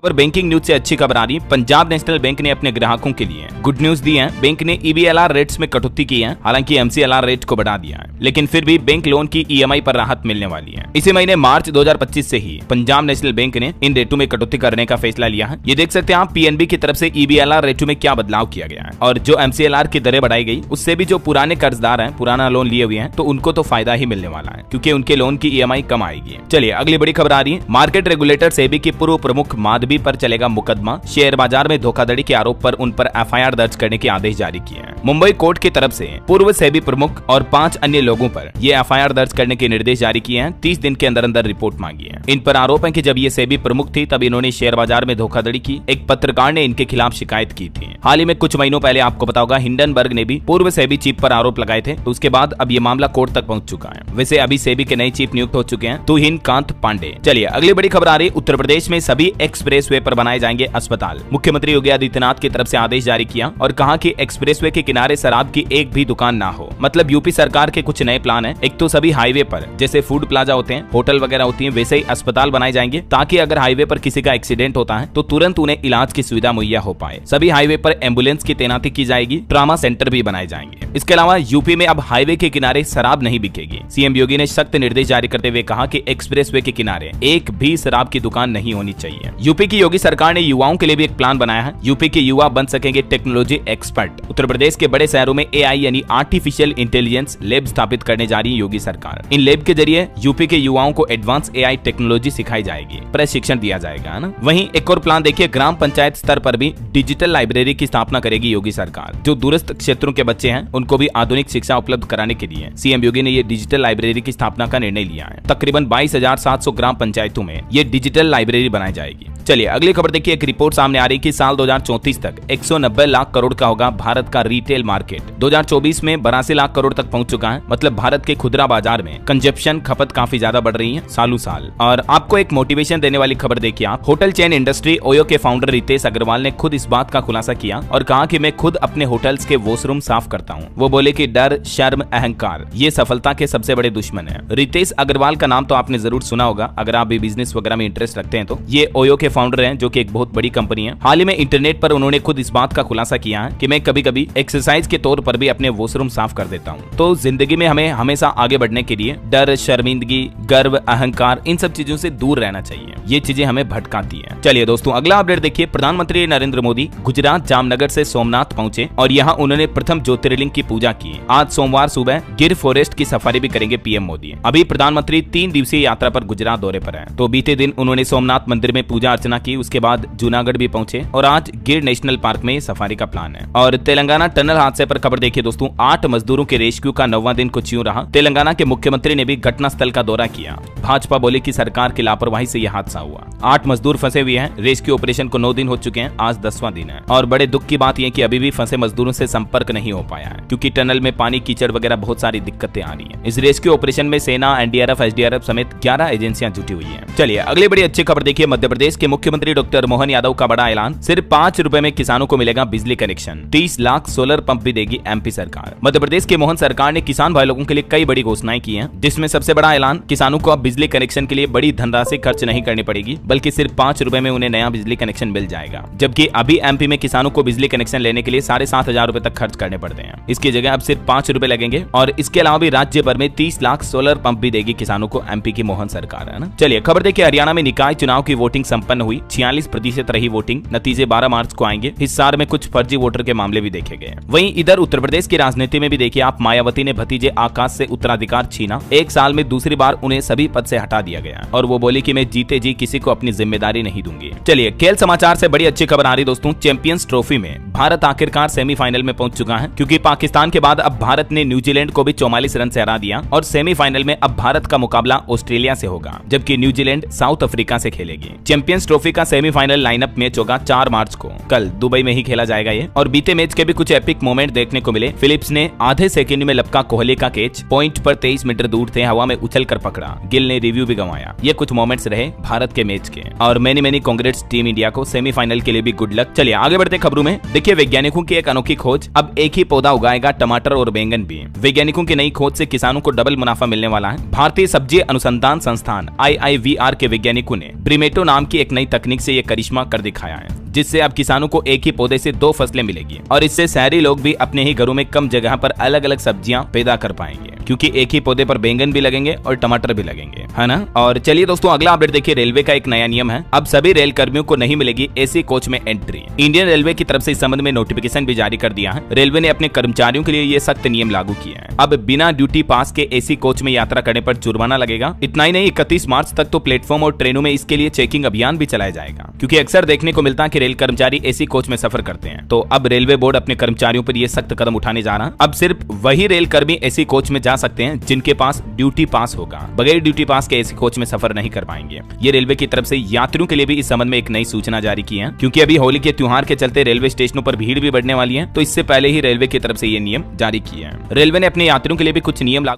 और banking news से अच्छी खबर आ रही है। पंजाब नेशनल बैंक ने अपने ग्राहकों के लिए गुड न्यूज दी है। बैंक ने EBLR रेट्स में कटौती की है, हालांकि MCLR रेट को बढ़ा दिया है, लेकिन फिर भी बैंक लोन की EMI पर राहत मिलने वाली है। इसी महीने मार्च 2025 से ही पंजाब नेशनल बैंक ने इन रेटों में कटौती करने का फैसला लिया है। ये देख सकते हैं आप PNB की तरफ से EBLR रेटों में क्या बदलाव किया गया है, और जो MCLR की दरें बढ़ाई गई उससे भी जो पुराने कर्जदार हैं, पुराना लोन लिए हुए हैं, तो उनको तो फायदा ही मिलने वाला है, क्योंकि उनके लोन की EMI कम आएगी। चलिए अगली बड़ी खबर आ रही है। मार्केट रेगुलेटर सेबी की पूर्व प्रमुख माधवी पर चलेगा मुकदमा। शेयर बाजार में धोखाधड़ी के आरोप पर उन पर FIR दर्ज करने के आदेश जारी किए हैं। मुंबई कोर्ट की तरफ से पूर्व सेबी प्रमुख और 5 अन्य लोगों पर ये FIR दर्ज करने के निर्देश जारी किए हैं। 30 दिन के अंदर अंदर रिपोर्ट मांगी है। इन पर आरोप है कि जब ये सेबी प्रमुख थी तब इन्होंने शेयर बाजार में धोखाधड़ी की। एक पत्रकार ने इनके खिलाफ शिकायत की थी। हाल ही में कुछ महीनों पहले आपको पता होगा हिंडनबर्ग ने भी पूर्व सेबी चीफ पर आरोप लगाए थे, तो उसके बाद अब ये मामला कोर्ट तक पहुंच चुका है। वैसे अभी सेबी के नए चीफ नियुक्त हो चुके हैं, तुहिन कांत पांडे। चलिए अगली बड़ी खबर आ रही है। उत्तर प्रदेश में सभी एक्सप्रेसवे पर बनाए जाएंगे अस्पताल। मुख्यमंत्री योगी आदित्यनाथ की तरफ से आदेश जारी किया और कहा कि एक्सप्रेसवे के किनारे शराब की एक भी दुकान ना हो। मतलब यूपी सरकार के कुछ नए प्लान है। एक तो सभी हाईवे पर जैसे फूड प्लाजा होते हैं, होटल वगैरह होती है, वैसे ही अस्पताल बनाए जाएंगे, ताकि अगर हाईवे पर किसी का एक्सीडेंट होता है तो तुरंत उन्हें इलाज की सुविधा मुहैया हो पाए। सभी हाईवे पर एम्बुलेंस की तैनाती की जाएगी। ट्रॉमा सेंटर भी बनाए जाएंगे। इसके अलावा यूपी में अब हाईवे के किनारे शराब नहीं बिकेगी। सीएम योगी ने सख्त निर्देश जारी करते हुए कहा कि एक्सप्रेसवे के किनारे एक भी शराब की दुकान नहीं होनी चाहिए। यूपी की योगी सरकार ने युवाओं के लिए भी एक प्लान बनाया है। यूपी के युवा बन सकेंगे टेक्नोलॉजी एक्सपर्ट। उत्तर प्रदेश के बड़े शहरों में AI यानी आर्टिफिशियल इंटेलिजेंस लैब स्थापित करने जा रही है योगी सरकार। इन लैब के जरिए यूपी के युवाओं को एडवांस AI टेक्नोलॉजी सिखाई जाएगी, प्रशिक्षण दिया जाएगा ना। वहीं एक और प्लान देखिए, ग्राम पंचायत स्तर पर भी डिजिटल लाइब्रेरी की स्थापना करेगी योगी सरकार। जो दूरस्थ क्षेत्रों के बच्चे हैं उनको भी आधुनिक शिक्षा उपलब्ध कराने के लिए सीएम योगी ने ये डिजिटल लाइब्रेरी की स्थापना का निर्णय लिया है। तकरीबन 22,700 ग्राम पंचायतों में ये डिजिटल लाइब्रेरी बनाई जाएगी। चलिए अगली खबर देखिए। एक रिपोर्ट सामने आ रही है कि साल 2034 तक 190 लाख करोड़ का होगा भारत का रिटेल मार्केट। 2024 में 82 लाख करोड़ तक पहुंच चुका है। मतलब भारत के खुदरा बाजार में कंजप्शन खपत काफी ज्यादा बढ़ रही है सालों साल। और आपको एक मोटिवेशन देने वाली खबर देखिए आप। होटल चेन इंडस्ट्री ओयो के फाउंडर रितेश अग्रवाल ने खुद इस बात का खुलासा किया और कहा कि मैं खुद अपने होटल्स के वॉशरूम साफ करता हूँ। वो बोले कि डर, शर्म, अहंकार ये सफलता के सबसे बड़े दुश्मन है। रितेश अग्रवाल का नाम तो आपने जरूर सुना होगा अगर आप भी बिजनेस वगैरह में इंटरेस्ट रखते हैं तो। ये ओयो के फाउंडर हैं जो कि एक बहुत बड़ी कंपनी है। हाल ही में इंटरनेट पर उन्होंने खुद इस बात का खुलासा किया है कि मैं कभी कभी एक्सरसाइज के तौर पर भी अपने वॉशरूम साफ कर देता हूँ। तो जिंदगी में हमें हमेशा आगे बढ़ने के लिए डर, शर्मिंदगी, गर्व, अहंकार इन सब चीजों से दूर रहना चाहिए। ये चीजें हमें भटकाती हैं। चलिए दोस्तों अगला अपडेट देखिए। प्रधानमंत्री नरेंद्र मोदी गुजरात जामनगर से सोमनाथ पहुंचे और यहाँ उन्होंने प्रथम ज्योतिर्लिंग की पूजा की। आज सोमवार सुबह गिर फॉरेस्ट की सफारी भी करेंगे पीएम मोदी। अभी प्रधानमंत्री 3 दिवसीय यात्रा पर गुजरात दौरे पर हैं। तो बीते दिन उन्होंने सोमनाथ मंदिर में पूजा अर्चना की, उसके बाद जूनागढ़ भी पहुंचे और आज गिर नेशनल पार्क में सफारी का प्लान है। और तेलंगाना टनल हादसे पर खबर देखिए दोस्तों। 8 मजदूरों के रेस्क्यू का 9वां दिन कुछ यूं रहा। तेलंगाना के मुख्यमंत्री ने भी घटनास्थल का दौरा किया। भाजपा बोले कि सरकार की लापरवाही से यह हादसा हुआ। 8 मजदूर फंसे हुए हैं। रेस्क्यू ऑपरेशन को 9 दिन हो चुके हैं, आज 10वां दिन है। और बड़े दुख की बात यह कि अभी भी फंसे मजदूरों से संपर्क नहीं हो पाया है, क्योंकि टनल में पानी, कीचड़ वगैरह बहुत सारी दिक्कतें आ रही हैं। इस रेस्क्यू ऑपरेशन में सेना, NDRF, SDRF समेत 11 एजेंसियां जुटी हुई हैं। चलिए अगली बड़ी अच्छी खबर देखिए। मध्य प्रदेश के मुख्यमंत्री डॉक्टर मोहन यादव का बड़ा ऐलान। सिर्फ 5 रुपए में किसानों को मिलेगा बिजली कनेक्शन। 30 लाख सोलर पंप भी देगी MP सरकार। मध्य प्रदेश के मोहन सरकार ने किसान भाई लोगों के लिए कई बड़ी घोषणाएं की हैं, जिसमें सबसे बड़ा ऐलान किसानों को अब बिजली कनेक्शन के लिए बड़ी धनराशि खर्च नहीं करनी पड़ेगी, बल्कि सिर्फ 5 रुपए में उन्हें नया बिजली कनेक्शन मिल जाएगा। जबकि अभी MP में किसानों को बिजली कनेक्शन लेने के लिए 7,500 रुपए तक खर्च करने पड़ते हैं। इसकी जगह अब सिर्फ 5 रुपए लगेंगे। और इसके अलावा भी राज्य भर में 30 लाख सोलर पंप भी देगी किसानों को MP की मोहन सरकार, है ना। चलिए खबर देखिए। हरियाणा में निकाय चुनाव की वोटिंग संपन्न हुई। 46% रही वोटिंग। नतीजे 12 मार्च को आएंगे। हिसार में कुछ फर्जी वोटर के मामले भी देखे गए। वहीं इधर उत्तर प्रदेश की राजनीति में भी देखिए आप। मायावती ने भतीजे आकाश से उत्तराधिकार छीना। 1 साल में दूसरी बार उन्हें सभी पद से हटा दिया गया और वो बोली कि मैं जीते जी किसी को अपनी जिम्मेदारी नहीं दूंगी। चलिए खेल समाचार से बड़ी अच्छी खबर आ रही दोस्तों। चैंपियंस ट्रॉफी में भारत आखिरकार सेमीफाइनल में पहुंच चुका है, क्योंकि पाकिस्तान के बाद अब भारत ने न्यूजीलैंड को भी 44 रन से हरा दिया। और सेमीफाइनल में अब भारत का मुकाबला ऑस्ट्रेलिया से होगा, जबकि न्यूजीलैंड साउथ अफ्रीका से खेलेगी। चैंपियंस ट्रॉफी का सेमीफाइनल लाइनअप मैच होगा 4 मार्च को। कल दुबई में ही खेला जाएगा ये। और बीते मैच के भी कुछ एपिक मोमेंट देखने को मिले। फिलिप्स ने आधे सेकंड में लपका कोहली का कैच, पॉइंट पर 23 मीटर दूर थे, हवा में उछल कर पकड़ा। गिल ने रिव्यू भी गंवाया। ये कुछ मोमेंट्स रहे भारत के मैच के। और मैनी कांग्रेट्स टीम इंडिया को सेमीफाइनल के लिए भी गुड लक। चलिए आगे बढ़ते खबरों में। देखिए वैज्ञानिकों की एक अनोखी खोज। अब एक ही पौधा उगाएगा टमाटर और बैंगन भी। वैज्ञानिकों की नई खोज से किसानों को डबल मुनाफा मिलने वाला है। भारतीय सब्जी अनुसंधान संस्थान IIVR के वैज्ञानिकों ने ब्रिमेटो नाम की एक नई तकनीक से ये करिश्मा कर दिखाया है, जिससे अब किसानों को एक ही पौधे से 2 फसलें मिलेगी और इससे शहरी लोग भी अपने ही घरों में कम जगह पर अलग अलग सब्जियां पैदा कर पाएंगे, क्योंकि एक ही पौधे पर बैंगन भी लगेंगे और टमाटर भी लगेंगे, है ना। और चलिए दोस्तों, अगला अपडेट देखिए। रेलवे का एक नया नियम है, अब सभी रेल कर्मियों को नहीं मिलेगी एसी कोच में एंट्री। इंडियन रेलवे की तरफ से इस संबंध में नोटिफिकेशन भी जारी कर दिया है। रेलवे ने अपने कर्मचारियों के लिए ये सख्त नियम लागू किया है। अब बिना ड्यूटी पास के एसी कोच में यात्रा करने पर जुर्माना लगेगा। इतना ही नहीं, 31 मार्च तक तो प्लेटफॉर्म और ट्रेनों में इसके लिए चेकिंग अभियान भी चलाया जाएगा, क्योंकि अक्सर देखने को मिलता है कि रेल कर्मचारी एसी कोच में सफर करते हैं। तो अब रेलवे बोर्ड अपने कर्मचारियों पर यह सख्त कदम उठाने जा रहा है। अब सिर्फ वही रेल कर्मी एसी कोच में जा सकते हैं जिनके पास ड्यूटी पास होगा। बगैर ड्यूटी पास के एसी कोच में सफर नहीं कर पाएंगे। ये रेलवे की तरफ से यात्रियों के लिए भी इस संबंध में एक नई सूचना जारी की है, क्योंकि अभी होली के त्योहार के चलते रेलवे स्टेशनों पर भीड़ भी बढ़ने वाली है। तो इससे पहले ही रेलवे की तरफ से ये नियम जारी किए हैं। रेलवे ने अपने यात्रियों के लिए भी कुछ नियम